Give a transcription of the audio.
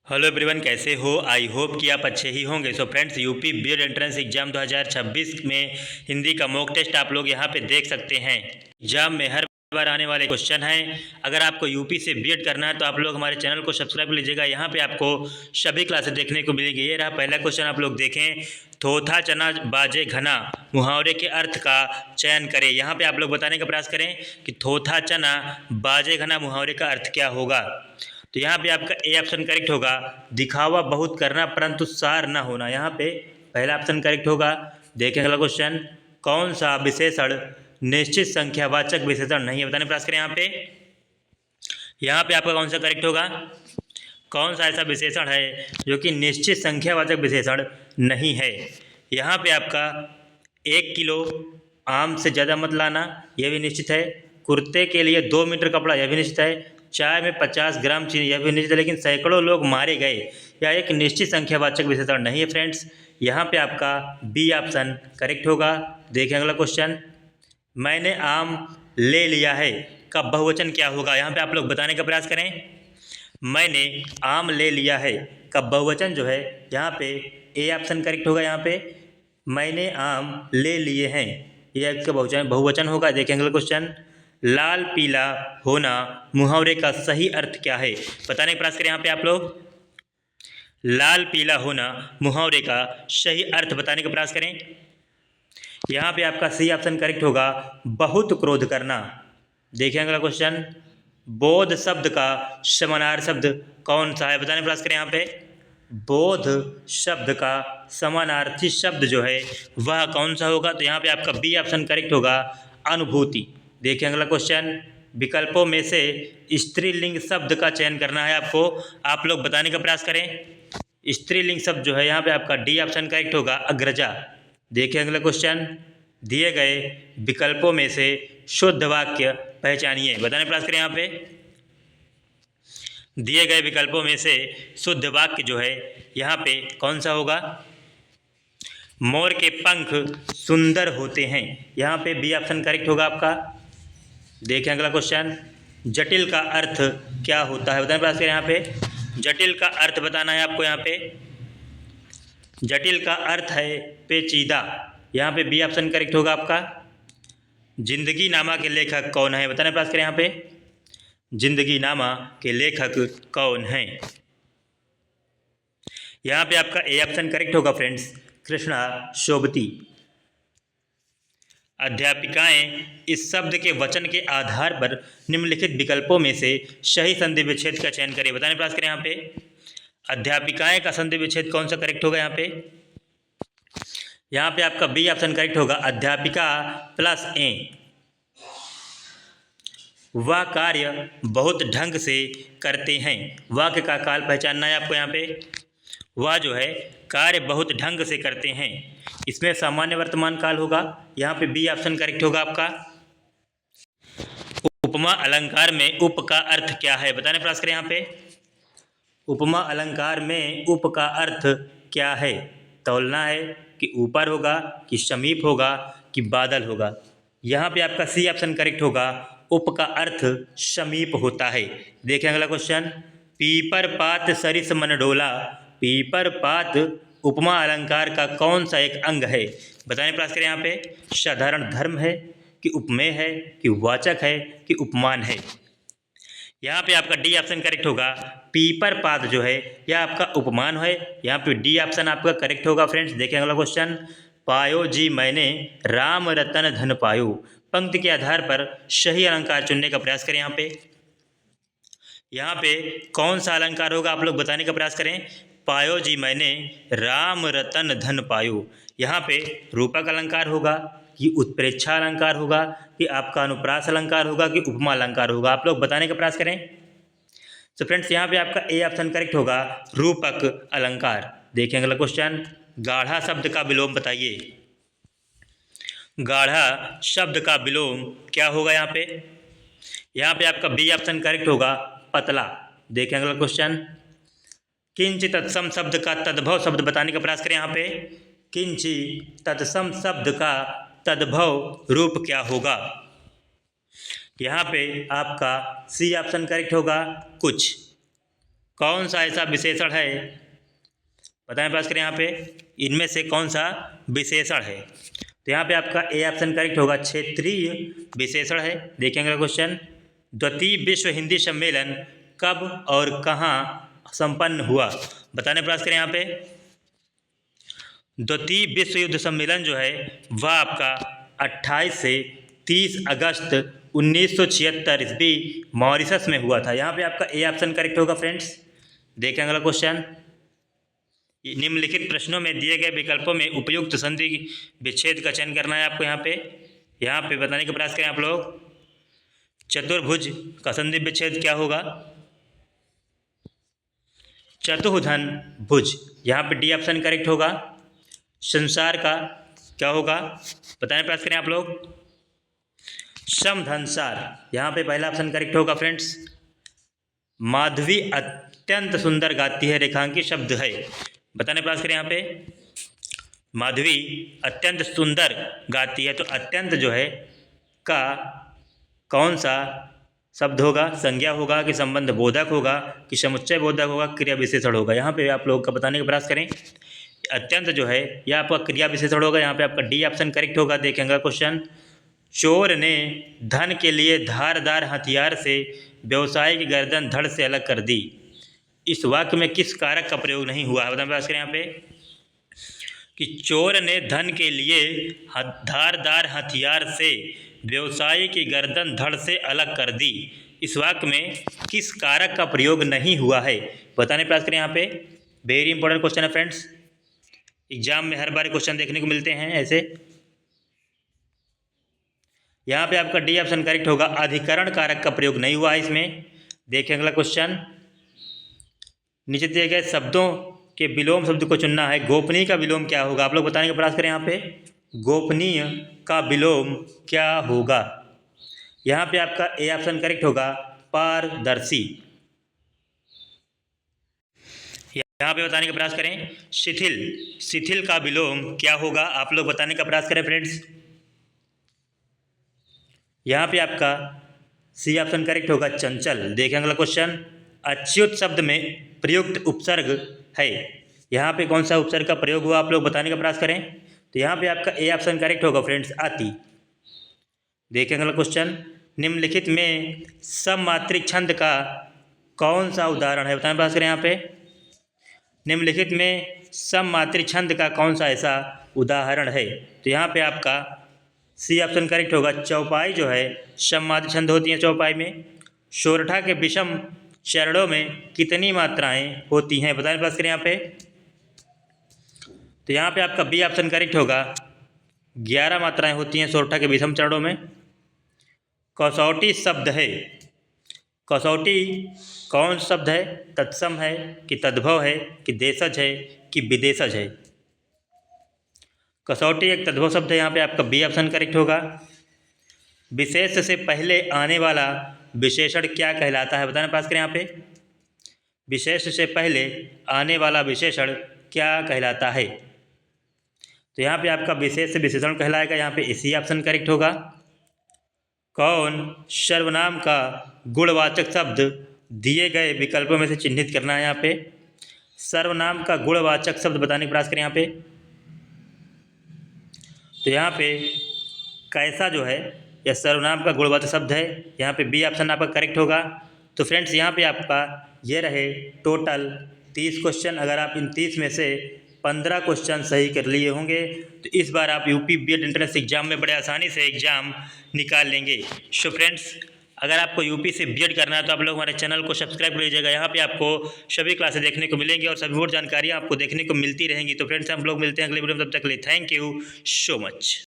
Hello everyone, कैसे हो? I hope कि आप अच्छे ही होंगे। So friends, UP BEd entrance exam 2026 में हिंदी का मॉक टेस्ट आप लोग यहां पे देख सकते हैं। एग्जाम में हर बार आने वाले क्वेश्चन हैं। अगर आपको यूपी से बीएड करना है तो आप लोग हमारे चैनल को सब्सक्राइब कर लीजिएगा। यहाँ पे आपको सभी क्लासेस देखने को मिलेगी। ये रहा पहला क्वेश्चन, आप लोग देखें। थोथा चना बाजे घना मुहावरे के अर्थ का चयन करें। यहाँ पे आप लोग बताने का प्रयास करें कि थोथा चना बाजे घना मुहावरे का अर्थ क्या होगा। तो यहाँ पे आपका ए ऑप्शन करेक्ट होगा, दिखावा बहुत करना परंतु सार ना होना। यहाँ पे पहला ऑप्शन करेक्ट होगा। देखें अगला क्वेश्चन, कौन सा विशेषण निश्चित संख्यावाचक विशेषण नहीं है? बताने प्रयास करें। यहाँ पे आपका कौन सा करेक्ट होगा? कौन सा ऐसा विशेषण है जो कि निश्चित संख्यावाचक विशेषण नहीं है? यहाँ पे आपका 1 किलो आम से ज़्यादा मत लाना, यह भी निश्चित है। कुर्ते के लिए 2 मीटर कपड़ा, यह भी निश्चित है। चाय में 50 ग्राम चीनी, यह भी निश्चित है। लेकिन सैकड़ों लोग मारे गए, यह एक निश्चित संख्यावाचक विशेषण नहीं है फ्रेंड्स। यहाँ पे आपका बी ऑप्शन करेक्ट होगा। देखें अगला क्वेश्चन, मैंने आम ले लिया है का बहुवचन क्या होगा? यहाँ पे आप लोग बताने का प्रयास करें। मैंने आम ले लिया है का बहुवचन जो है यहाँ पे ए ऑप्शन करेक्ट होगा। यहाँ पे मैंने आम ले लिए हैं, यह इसका बहुवचन होगा। देखें अगला क्वेश्चन, लाल पीला होना मुहावरे का सही अर्थ क्या है? बताने का प्रयास करें। यहाँ पे आप लोग लाल पीला होना मुहावरे का सही अर्थ बताने का प्रयास करें। यहाँ पे आपका सी ऑप्शन करेक्ट होगा, बहुत क्रोध करना। देखिए अगला क्वेश्चन, बोध शब्द का समानार्थी शब्द कौन सा है? बताने का प्रयास करें। यहाँ पे बोध शब्द का समानार्थी शब्द जो है वह कौन सा होगा? तो यहाँ पे आपका बी ऑप्शन करेक्ट होगा, अनुभूति। देखिए अगला क्वेश्चन, विकल्पों में से स्त्रीलिंग शब्द का चयन करना है आपको। आप लोग बताने का प्रयास करें। स्त्रीलिंग शब्द जो है यहाँ पे आपका डी ऑप्शन करेक्ट होगा, अग्रजा। देखिए अगला क्वेश्चन, दिए गए विकल्पों में से शुद्ध वाक्य पहचानिए। बताने का प्रयास करें। यहाँ पे दिए गए विकल्पों में से शुद्ध वाक्य जो है यहाँ पे कौन सा होगा? मोर के पंख सुंदर होते हैं, यहाँ पे बी ऑप्शन करेक्ट होगा आपका। देखें अगला क्वेश्चन, जटिल का अर्थ क्या होता है? बताने प्रयास करें। यहाँ पे जटिल का अर्थ बताना है आपको। यहाँ पे जटिल का अर्थ है पेचीदा, यहाँ पे बी ऑप्शन करेक्ट होगा आपका। जिंदगी नामा के लेखक कौन है? बताने प्रयास करें। यहाँ पे जिंदगी नामा के लेखक कौन हैं? यहाँ पे आपका ए ऑप्शन करेक्ट होगा फ्रेंड्स, कृष्णा शोभती। अध्यापिकाएं इस शब्द के वचन के आधार पर निम्नलिखित विकल्पों में से सही संधि विच्छेद का चयन करें। बताने प्रयास करें। यहाँ पे अध्यापिकाएं का संधि विच्छेद कौन सा करेक्ट होगा? यहाँ पे आपका बी ऑप्शन करेक्ट होगा, अध्यापिका प्लस ए। वह कार्य बहुत ढंग से करते हैं, वाक्य का काल पहचानना है आपको। यहाँ पे वह जो है कार्य बहुत ढंग से करते हैं, इसमें सामान्य वर्तमान काल होगा। यहाँ पे बी ऑप्शन करेक्ट होगा आपका। उपमा अलंकार में उप का अर्थ क्या है? बताने प्रयास करें। यहाँ पे उपमा अलंकार में उप का अर्थ क्या है? तौलना है कि ऊपर होगा कि समीप होगा कि बादल होगा? यहाँ पे आपका सी ऑप्शन करेक्ट होगा, उप का अर्थ समीप होता है। देखें अगला क्वेश्चन, पीपर पात सरिस मन डोला, पीपर पात उपमा अलंकार का कौन सा एक अंग है? बताने प्रयास करें। यहाँ पे साधारण धर्म है कि उपमेय है कि वाचक है कि उपमान है? यहाँ पे आपका डी ऑप्शन करेक्ट होगा, पीपर पात जो है यह आपका उपमान है। यहाँ पे डी ऑप्शन आपका करेक्ट होगा फ्रेंड्स। देखें अगला क्वेश्चन, पायो जी मैंने राम रतन धन पायो, पंक्ति के आधार पर सही अलंकार चुनने का प्रयास करें। यहाँ पे कौन सा अलंकार होगा? आप लोग बताने का प्रयास करें। पायो जी मैंने राम रतन धन पायो, यहाँ पे रूपक अलंकार होगा कि उत्प्रेक्षा अलंकार होगा कि आपका अनुप्रास अलंकार होगा कि उपमा अलंकार होगा? आप लोग बताने का प्रयास करें। तो फ्रेंड्स यहाँ पे आपका ए ऑप्शन करेक्ट होगा, रूपक अलंकार। देखें अगला क्वेश्चन, गाढ़ा शब्द का विलोम बताइए। गाढ़ा शब्द का विलोम क्या होगा? यहाँ पे आपका बी ऑप्शन करेक्ट होगा, पतला। देखें अगला क्वेश्चन, किंच तत्सम शब्द का तद्भव शब्द बताने का प्रयास करें। यहाँ पे किंची तत्सम शब्द का तद्भव रूप क्या होगा? यहाँ पे आपका सी ऑप्शन करेक्ट होगा, कुछ। कौन सा ऐसा विशेषण है, बताएं पास करें यहाँ पे, इनमें से कौन सा विशेषण है। तो यहाँ पे आपका ए ऑप्शन करेक्ट होगा, क्षेत्रीय विशेषण है। देखेंगे क्वेश्चन, द्वितीय विश्व हिंदी सम्मेलन कब और कहाँ संपन्न हुआ, बताने प्रयास करें यहाँ पे। द्वितीय विश्व युद्ध सम्मेलन जो है वह आपका 28 से 30 अगस्त 1976 ईस्वी मॉरिशस में हुआ था। यहाँ पे आपका ए ऑप्शन करेक्ट होगा फ्रेंड्स। देखें अगला क्वेश्चन, निम्नलिखित प्रश्नों में दिए गए विकल्पों में उपयुक्त संधि विच्छेद का चयन करना है आपको। यहाँ पे बताने का प्रयास करें आप लोग। चतुर्भुज का संधि विच्छेद क्या होगा, चतुर्धन भुज, यहाँ पे डी ऑप्शन करेक्ट होगा। संसार का क्या होगा, बताने प्रयास करें आप लोग। समधनसार, यहाँ पे पहला ऑप्शन करेक्ट होगा फ्रेंड्स। माधवी अत्यंत सुंदर गाती है रेखांकित शब्द है, बताने प्रयास करें यहाँ पे। माधवी अत्यंत सुंदर गाती है, तो अत्यंत जो है का कौन सा शब्द होगा, संज्ञा होगा कि संबंध बोधक होगा कि समुच्चय बोधक होगा, क्रिया विशेषण होगा। यहाँ पे आप लोग का बताने का प्रयास करें। अत्यंत जो है यह आपका क्रिया विशेषण होगा, यहाँ पे आपका डी ऑप्शन करेक्ट होगा। देखेंगे क्वेश्चन, चोर ने धन के लिए धारदार हथियार से व्यवसायी की गर्दन धड़ से अलग कर दी, इस वाक्य में किस कारक का प्रयोग नहीं हुआ है, बताने प्रयास करें यहाँ पे। कि चोर ने धन के लिए धारदार हथियार से व्यवसायी की गर्दन धड़ से अलग कर दी, इस वाक्य में किस कारक का प्रयोग नहीं हुआ है, बताने प्रयास करें यहाँ पे। वेरी इंपॉर्टेंट क्वेश्चन है फ्रेंड्स, एग्जाम में हर बार क्वेश्चन देखने को मिलते हैं ऐसे। यहाँ पे आपका डी ऑप्शन करेक्ट होगा, अधिकरण कारक का प्रयोग नहीं हुआ है इसमें। देखिए अगला क्वेश्चन, नीचे दिए गए शब्दों के विलोम शब्द को चुनना है। गोपनीय का विलोम क्या होगा, आप लोग बताने का प्रयास करें यहाँ पे। गोपनीय का विलोम क्या होगा, यहाँ पे आपका ए ऑप्शन करेक्ट होगा, पारदर्शी। यहाँ पे बताने का प्रयास करें। शिथिल, शिथिल का विलोम क्या होगा, आप लोग बताने का प्रयास करें फ्रेंड्स। यहाँ पे आपका सी ऑप्शन करेक्ट होगा, चंचल। देखें अगला क्वेश्चन, अच्युत शब्द में प्रयुक्त उपसर्ग है, यहाँ पे कौन सा उपसर्ग का प्रयोग हुआ, आप लोग बताने का प्रयास करें। तो यहाँ पे आपका ए ऑप्शन करेक्ट होगा फ्रेंड्स, अति। देखें अगला क्वेश्चन, निम्नलिखित में सममात्रिक छंद का कौन सा उदाहरण है, बताने का प्रयास करें यहाँ पे। निम्नलिखित में सममात्रिक छंद का कौन सा ऐसा उदाहरण है, तो यहाँ पे आपका सी ऑप्शन करेक्ट होगा, चौपाई जो है सममात्रिक छंद होती हैं चौपाई में। सोरठा के विषम चरणों में कितनी मात्राएं होती हैं, बताने पास करें यहाँ पे। तो यहाँ पे आपका बी ऑप्शन करेक्ट होगा, 11 मात्राएं होती हैं सोरठा के विषम चरणों में। कसौटी शब्द है, कसौटी कौन शब्द है, तत्सम है कि तद्भव है कि देशज है कि विदेशज है। कसौटी एक तद्भव शब्द है, यहाँ पे आपका बी ऑप्शन करेक्ट होगा। विशेष से पहले आने वाला विशेषण क्या कहलाता है, बताने पास करें यहाँ पे। विशेष से पहले आने वाला विशेषण क्या कहलाता है, तो यहाँ पे आपका विशेष विशेषण कहलाएगा, यहाँ पे इसी ऑप्शन करेक्ट होगा। कौन सर्वनाम का गुणवाचक शब्द दिए गए विकल्पों में से चिन्हित करना है, यहाँ पे सर्वनाम का गुणवाचक शब्द बताने का प्रयास करें यहाँ पे। तो यहाँ पे कैसा जो है यह सर्वनाम का गुणवाचक शब्द है, यहाँ पे बी ऑप्शन आपका करेक्ट होगा। तो फ्रेंड्स यहाँ पे आपका ये रहे टोटल 30 क्वेश्चन। अगर आप इन 30 में से 15 क्वेश्चन सही कर लिए होंगे तो इस बार आप यूपी बीएड एंट्रेंस एग्जाम में बड़े आसानी से एग्जाम निकाल लेंगे। सो फ्रेंड्स, अगर आपको यूपी से बीएड करना है तो आप लोग हमारे चैनल को सब्सक्राइब कर लीजिएगा। यहाँ पे आपको सभी क्लासेस देखने को मिलेंगी और सभी और जानकारियाँ आपको देखने को मिलती रहेंगी। तो फ्रेंड्स, हम लोग मिलते हैं अगले वीडियो में, तब तक के लिए थैंक यू सो मच।